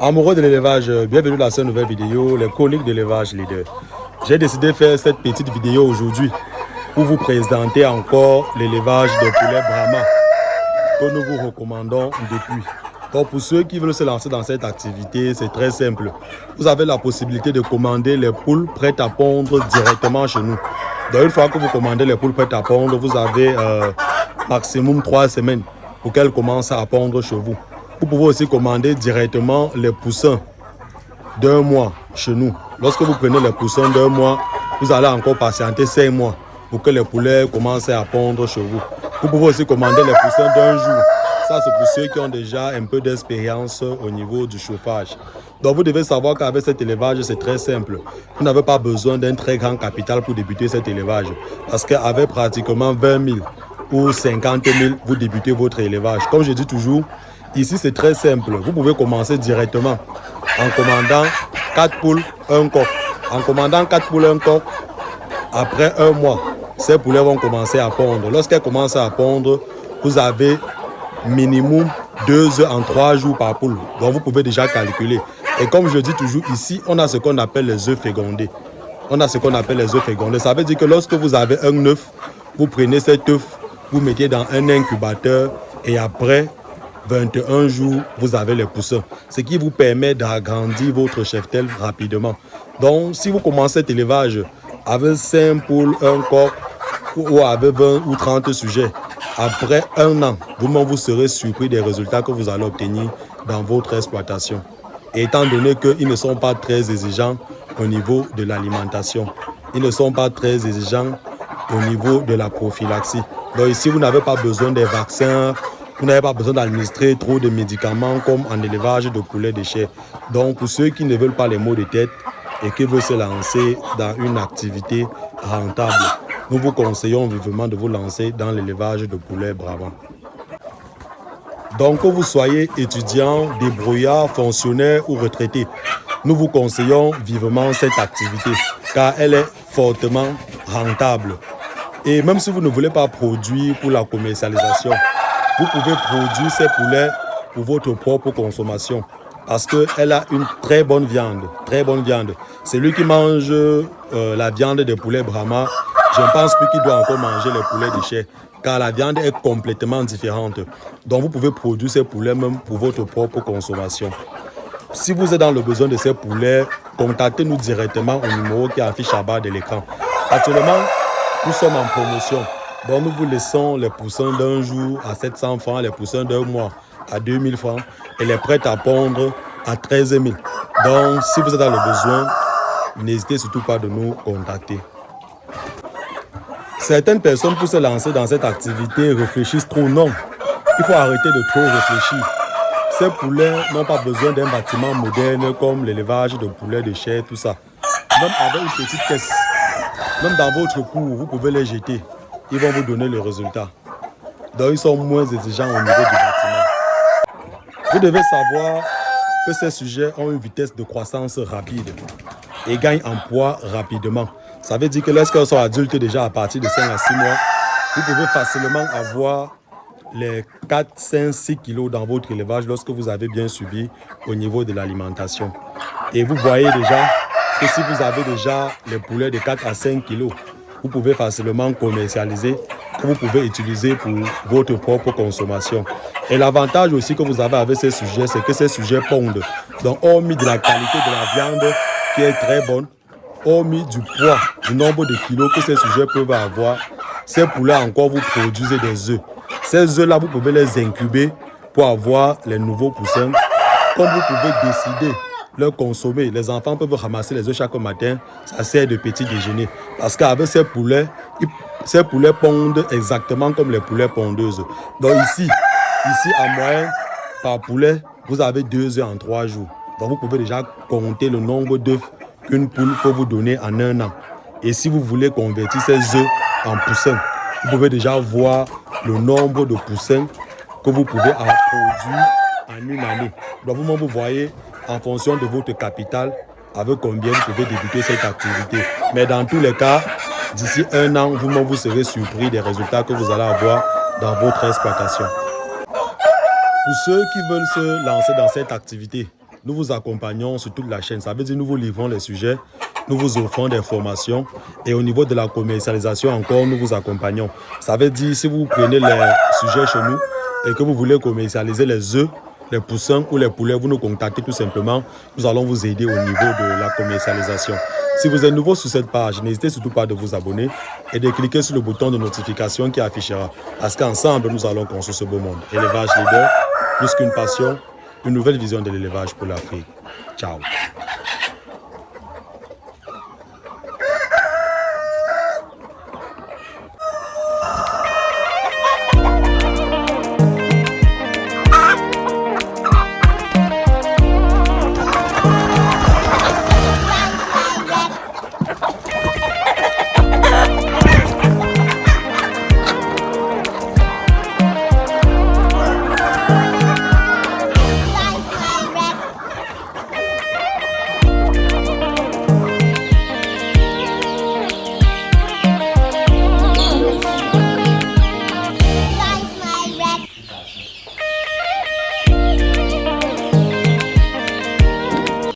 Amoureux de l'élevage, bienvenue dans cette nouvelle vidéo, les chroniques de l'élevage leader. J'ai décidé de faire cette petite vidéo aujourd'hui pour vous présenter encore l'élevage de poulets Brahma que nous vous recommandons depuis. Donc pour ceux qui veulent se lancer dans cette activité, c'est très simple. Vous avez la possibilité de commander les poules prêtes à pondre directement chez nous. Donc une fois que vous commandez les poules prêtes à pondre, vous avez maximum 3 semaines pour qu'elles commencent à pondre chez vous. Vous pouvez aussi commander directement les poussins d'1 mois chez nous. Lorsque vous prenez les poussins d'1 mois, vous allez encore patienter 5 mois pour que les poulets commencent à pondre chez vous. Vous pouvez aussi commander les poussins d'1 jour. Ça, c'est pour ceux qui ont déjà un peu d'expérience au niveau du chauffage. Donc, vous devez savoir qu'avec cet élevage, c'est très simple. Vous n'avez pas besoin d'un très grand capital pour débuter cet élevage. Parce qu'avec pratiquement 20 000 ou 50 000, vous débutez votre élevage. Comme je dis toujours, ici, c'est très simple. Vous pouvez commencer directement en commandant 4 poules, 1 coq. En commandant 4 poules, 1 coq, après 1 mois, ces poulets vont commencer à pondre. Lorsqu'elles commencent à pondre, vous avez minimum 2 œufs en 3 jours par poule. Donc, vous pouvez déjà calculer. Et comme je dis toujours, ici, on a ce qu'on appelle les œufs fécondés. On a ce qu'on appelle les œufs fécondés. Ça veut dire que lorsque vous avez un œuf, vous prenez cet œuf, vous mettez dans un incubateur et après 21 jours, vous avez les poussins. Ce qui vous permet d'agrandir votre cheptel rapidement. Donc, si vous commencez cet élevage avec 5 poules, 1 coq ou avec 20 ou 30 sujets, après 1 an, vous-même vous serez surpris des résultats que vous allez obtenir dans votre exploitation. Et étant donné qu'ils ne sont pas très exigeants au niveau de l'alimentation, ils ne sont pas très exigeants au niveau de la prophylaxie. Donc ici, vous n'avez pas besoin des vaccins, vous n'avez pas besoin d'administrer trop de médicaments comme en élevage de poulets de chair. Donc pour ceux qui ne veulent pas les maux de tête et qui veulent se lancer dans une activité rentable, nous vous conseillons vivement de vous lancer dans l'élevage de poulets Brahma. Donc que vous soyez étudiant, débrouillard, fonctionnaire ou retraité, nous vous conseillons vivement cette activité car elle est fortement rentable. Et même si vous ne voulez pas produire pour la commercialisation, vous pouvez produire ces poulets pour votre propre consommation parce qu'elle a une très bonne viande, très bonne viande. Celui qui mange la viande des poulets Brahma, je ne pense plus qu'il doit encore manger les poulets de chair car la viande est complètement différente. Donc vous pouvez produire ces poulets même pour votre propre consommation. Si vous êtes dans le besoin de ces poulets, contactez-nous directement au numéro qui affiche à bas de l'écran. Actuellement, nous sommes en promotion. Donc nous vous laissons les poussins d'1 jour à 700 francs, les poussins d'1 mois à 2000 francs et les prêts à pondre à 13 000. Donc si vous êtes dans le besoin, n'hésitez surtout pas de nous contacter. Certaines personnes pour se lancer dans cette activité réfléchissent trop. Non, il faut arrêter de trop réfléchir. Ces poulets n'ont pas besoin d'un bâtiment moderne comme l'élevage de poulets de chair, tout ça. Même avec une petite caisse, même dans votre cour, vous pouvez les jeter. Ils vont vous donner le résultat. Donc, ils sont moins exigeants au niveau du bâtiment. Vous devez savoir que ces sujets ont une vitesse de croissance rapide et gagnent en poids rapidement. Ça veut dire que lorsqu'ils sont adultes déjà à partir de 5 à 6 mois, vous pouvez facilement avoir les 4, 5, 6 kilos dans votre élevage lorsque vous avez bien suivi au niveau de l'alimentation. Et vous voyez déjà que si vous avez déjà les poulets de 4 à 5 kilos, vous pouvez facilement commercialiser, que vous pouvez utiliser pour votre propre consommation. Et l'avantage aussi que vous avez avec ces sujets, c'est que ces sujets pondent. Donc, hormis de la qualité de la viande qui est très bonne, hormis du poids, du nombre de kilos que ces sujets peuvent avoir, ces poulets encore vous produisent des œufs. Ces œufs-là, vous pouvez les incuber pour avoir les nouveaux poussins. Comme vous pouvez décider de les consommer, les enfants peuvent ramasser les œufs chaque matin, ça sert de petit déjeuner. Parce qu'avec ces poulets pondent exactement comme les poulets pondeuses. Donc ici en moyenne, par poulet, vous avez 2 œufs en 3 jours. Donc vous pouvez déjà compter le nombre d'œufs qu'une poule peut vous donner en 1 an. Et si vous voulez convertir ces œufs en poussins, vous pouvez déjà voir le nombre de poussins que vous pouvez produire en 1 année. Donc vous-même, vous voyez en fonction de votre capital avec combien vous pouvez débuter cette activité. Mais dans tous les cas, d'ici 1 an, vous-même, vous serez surpris des résultats que vous allez avoir dans votre exploitation. Pour ceux qui veulent se lancer dans cette activité, nous vous accompagnons sur toute la chaîne. Ça veut dire nous vous livrons les sujets, nous vous offrons des formations et au niveau de la commercialisation encore, nous vous accompagnons. Ça veut dire si vous prenez les sujets chez nous et que vous voulez commercialiser les œufs, les poussins ou les poulets, vous nous contactez tout simplement. Nous allons vous aider au niveau de la commercialisation. Si vous êtes nouveau sur cette page, n'hésitez surtout pas de vous abonner et de cliquer sur le bouton de notification qui affichera. Parce qu'ensemble, nous allons construire ce beau monde. Élevage leader, plus qu'une passion, une nouvelle vision de l'élevage pour l'Afrique. Ciao.